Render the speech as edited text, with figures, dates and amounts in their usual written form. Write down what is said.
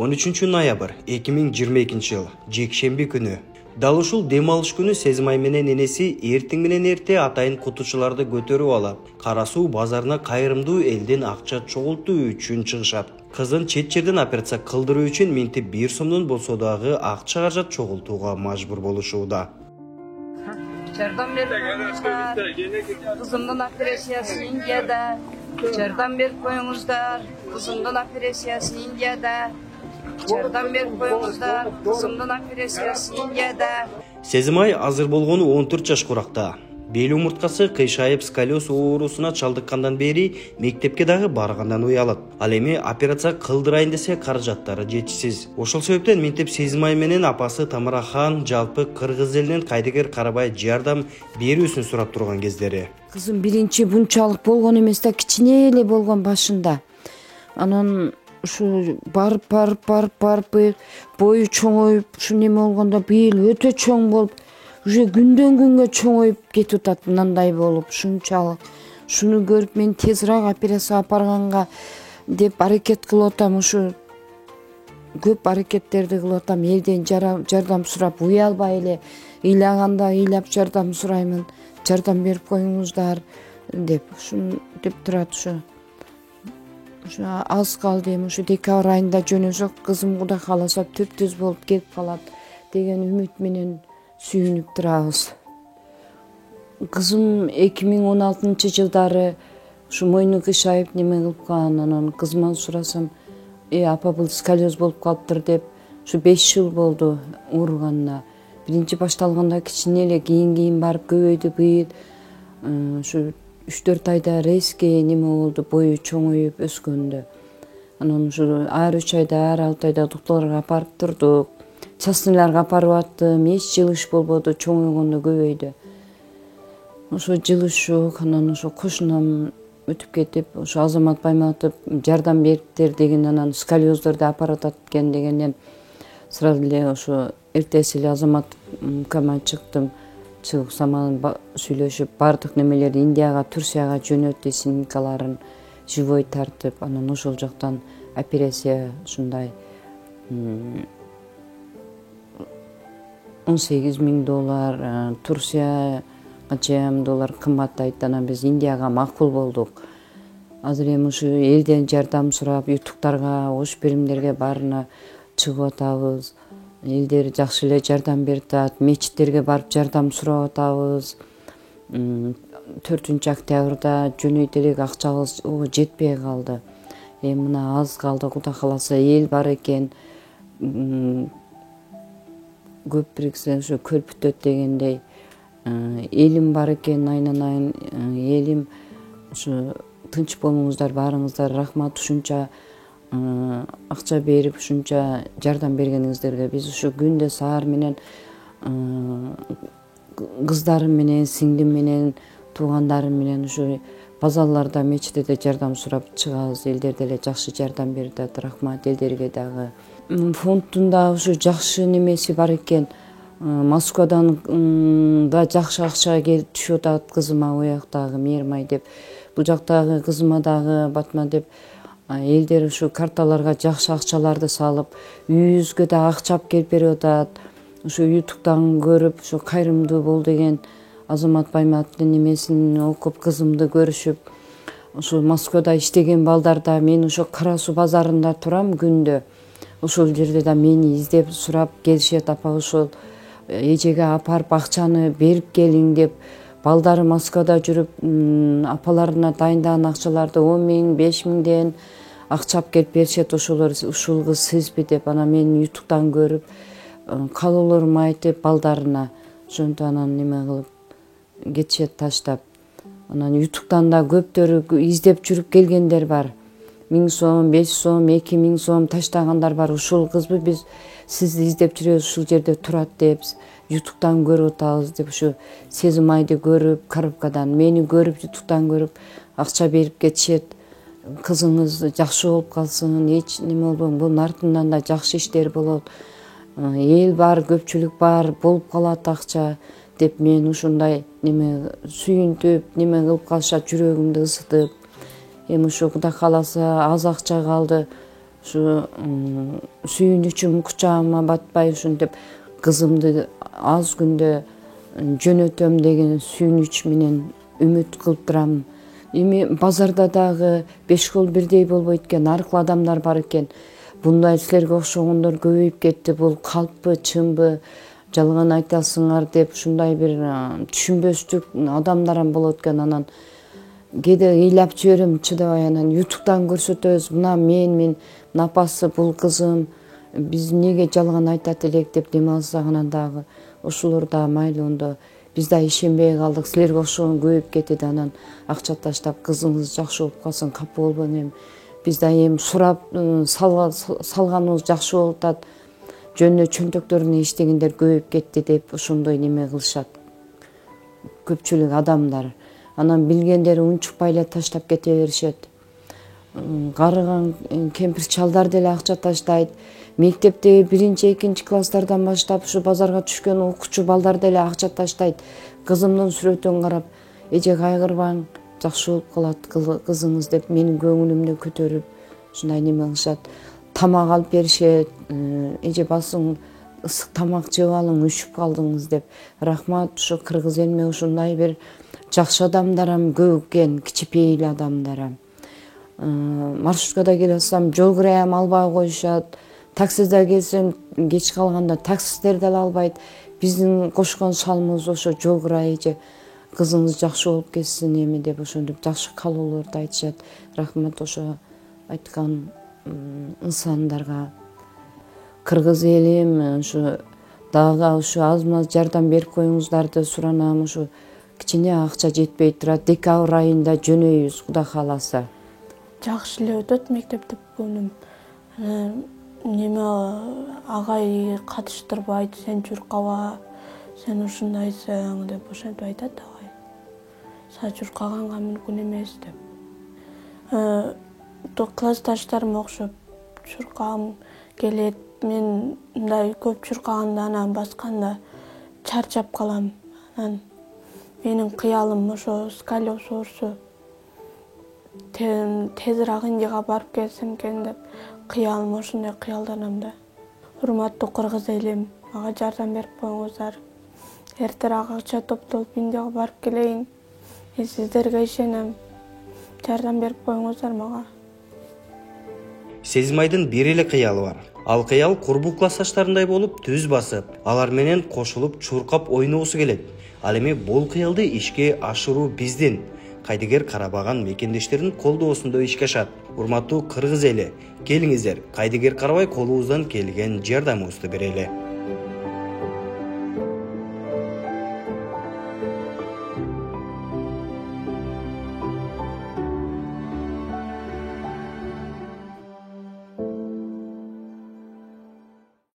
13 ноябрь 2022 yıl жекшемби күнү. Дал ушул дем алыш күнү Сезимай менен энеси эртең менен эрте атайын кутучуларды көтөрүп алып, Кара Суу базарына кайрымдуу элден акча чогултуу үчүн чыгышат. Кызын чет жерден операция кылдыруу үчүн минтип 1 сомдон болсо дагы акча каражат чогултууга мажбур болушууда. Жардам бериңиздер. Кызымдын операциясы Индияда. Жардам берип коюңуздар. Кызымдын операциясы Индияда. Жардам берип коюңуздар. Кызымдын операциясы Индияда. Сезимай азыр болгону 14 жаш куракта. Бел умурткасы кыйшайып сколиоз оорусуна чалдыккандан бери мектепке дагы баргандан уялат. Ал эми операция кылдырайын десе каражаттары жетишсиз. Ошол себептен минтип Сезимай менен апасы Тамарахан жалпы кыргыз элинен кайдыгер карабай жардам берүүсүн сурап турган кездери. Кызым биринчи мынчалык болгон эмес да, кичине эле болгон башында. Анан ушу барып бою чоңоюп, ушу неме болгондо быйыл өтө чоң болуп, уже күндөн күнгө чоңоюп кетип атат, мындай болуп, ушунчалык. Шуну көрүп мен тезирээк операция апарганга деп аракет кылып атам, ушу көп аракеттерди кылып атам, элден жардам сурап, уялбай эле ыйлаганда ыйлап жардам сураймын, жардам берип коюңуздар деп, ушуну деп турат. Ушу аз калды, эми ушу декабрь айында жөнөсөк, кызым Кудай кааласа түп-түз болуп келип калат деген үмүт менен сүйүнүп турабыз. Кызым 2016 жылдары ушу мойну кышайып неме кылып калган, анан кызыман сурасам, апа бул сколиоз болуп калыптыр деп, ушу 5 жыл болду ооруганына. Биринчи башталганда кичине эле, кийин барып көбөйдү, быйыл ушу 3-4 айда резкий неме болду, бою чоңоюп өскөндө. Анан ушу ар 3 айда, ар 6 айда доктурга апарып турдук. Частныйларга апарып аттым, эч жылыш болбоду, чоңойгондо көбөйдү. Ошо жылышук, анан ошо кошунам өтүп кетип, ошо Азамат Байматов жардам бериптир деген, анан сколиоздорду апарып атат экен дегенден сразу эле ошо эртеси эле Азамат мкама чыктым. Чыгып саман сүйлөшүп, бардык немелерди Индияга, Турцияга жөнөттү, снимкаларын живой тартып, анан ошол жактан операция ушундай $18,000, Турцияга $10,000 кымбаттайт. Анан биз Индияга макул болдук. Азыр эми ушу элден жардам сурап, ютуктарга, ош биримдерге баарына чыгып атабыз. Элдер жакшы эле жардам берип атат, мечиттерге барып жардам сурап атабыз. 4 октябрда жөнөйт элек акчабыз жетпей калды. Мына аз калды, Кудай кааласа эл бар экен. Көп бириксе ошо көрпүтөт дегендей. Элим бар экен, айнанайын элим, ушу тынч болуңуздар, баарыңыздар рахмат, ушунча акча берип, ушунча жардам бергениңиздерге. Биз ушу күндө саар менен кыздарым менен, сиңдим менен, туугандарым менен ушу базарларда, мечиттерде жардам сурап чыгабыз. Элдер деле жакшы жардам берип атат, рахмат элдерге дагы. Фонддун да ушу жакшы немеси бар экен. Москвадан да жакшы акча келип түшүп атат кызыма, ояктагы Мээрмай деп. Бул жактагы кызыма дагы Батма деп элдер ушу карталарга жакшы акчаларды салып, үйүбүзгө да акчап келип берип атат. Ушу ютуктан көрүп, ушу кайрымдуу бол деген Азамат Байматовдун немесин окуп, кызымды көрүшүп, ушу Москвада иштеген балдар да, мен ошо Кара Суу базарында турам күндө. Ошол жерде да мени издеп сурап келишет, апа ошол эжеге апарып акчаны берип келиң деп. Балдары Москвада жүрүп, апаларына дайындаган акчаларды 10.000, 5.000ден акчап келип беришет. Ошолор ушул кыз сизби деп, анан мен ютуктан көрүп, каалоолорумду айтып балдарына, ошентип анан неме кылып кетишет таштап. Анан ютуктан да көптөрү издеп жүрүп келгендер бар. 1000 сом, 5 сом, 2000 сом таштагандар бар. Ушул кызбы биз сизди издеп жүрөбүз, ушул жерде турат деп, ютуктан көрүп атабыз деп, ушу Сезимайды көрүп, коробкадан мени көрүп, ютуктан көрүп акча берип кетишет. Кызыңыз жакшы болуп калсын, эч неме болбоң, бунун артынан да жакшы иштер болот. Эл бар, көпчүлүк бар, болуп калат акча деп мен ушундай неме сүйүнтүп, неме кылып калышат, жүрөгүмдү ысытып. Эми ушу Кудай кааласа аз акча калды. Şu sүйүнүчүм кучагыма батпай ушинтип кызымды аз күндө жөнөтөм деген сүйүнүч менен үмүт кылып турам. Эми базарда дагы 5 кол бирдей болбойт экен, аркылуу адамдар бар экен. Bunday силерге окшогондор көбөйүп кетти. Бул калппы, чынбы, жалган айтасыңар деп ушундай бир түшүнбөстүк адамдар болот экен. Анан кээде ыйлап жиберем, чыдабай анан ютубтан көрсөтөбүз. Мына мен апасы, бул кызым, биз эмнеге жалган айтат элек деп дем алсак, анан дагы ошолор да майлы ондо биз да ишенбей калдык. Силерге окшогон көбөйүп кетти, анан акча таштап кызыңыз жакшы болуп калсын, капа болбоңуз. Биз да эми сурап салганыбыз жакшы болуп атат. Жөнүнө чөнтөктөрүнө иштегендер көбөйүп кетти деп ошондой неме кылышат. Көпчүлүк адамдар. Анан билгендери унчукпай эле таштап кете беришет. Карыган кемпир чалдар деле акча таштайт. Мектептеги 1-2 класстардан баштап ушу базарга түшкөн окуучу балдар деле акча таштайт. Кызымдын сүрөтүн карап, эже кайгырбаң, жакшы болуп калат кызыңыз деп менин көңүлүмдү көтөрүп ушундай неме кылышат. Тамак алып беришет. Эже басың ысык тамак жеп алың, үшүп калдыңыз деп. Рахмат, ушу кыргыз элиме ушундай бир жакшы адамдарам көп экен, кичипейил адамдарам. Маршруткада келе алсам, жол кыраям албай коюшат. Таксиде келсем, кеч калганда таксисттер деле албайт. Биздин кошкон салымыбыз ошо жол кырай эже кызыңыз жакшы болуп кетсин эми деп ошентип жакшы каалоолорду айтышат. Рахмат ошо айткан инсандарга. Кыргыз элим ушу дагы ушу аз-маз жардам берип коюңуздарды суранам. Ушу кичине акча жетпей турат. Декабрь айында жөнөйбүз, Кудай кааласа. Жакшы эле өтөт мектепте бүгүнүм. Неме агай катыштырбайт, сен чуркаба, сен ушундайсың деп ошентип айтат агай. Са чуркаганга мүмкүн эмес деп. Классташтарым окшоп чуркагым келет. Мен мындай көп чуркаганда анан басканда чарчап калам. Анан менин кыялым ошо сколиоз оорусу тезирээк Индияга барып келсем экен деп кыялым, ошондой кыялданам да. Урматтуу кыргыз элим, мага жардам берип коюңуздар. Эртерээк акча топтолуп Индияга барып келейин. Мен сиздерге ишенем. Жардам берип коюңуздар мага. Сезимайдын бир эле кыялы бар. Ал кыял курбу классташтарындай болуп түз басып, алар менен кошулуп чуркап ойногусу келет. Ал эми бул кыялды ишке ашыруу биздин кайдыгер карабаган мекендештердин колдоосунда ишке ашат. Урматтуу кыргыз эли, келиңиздер, кайдыгер карабай колубуздан келген жардамыбызды берели.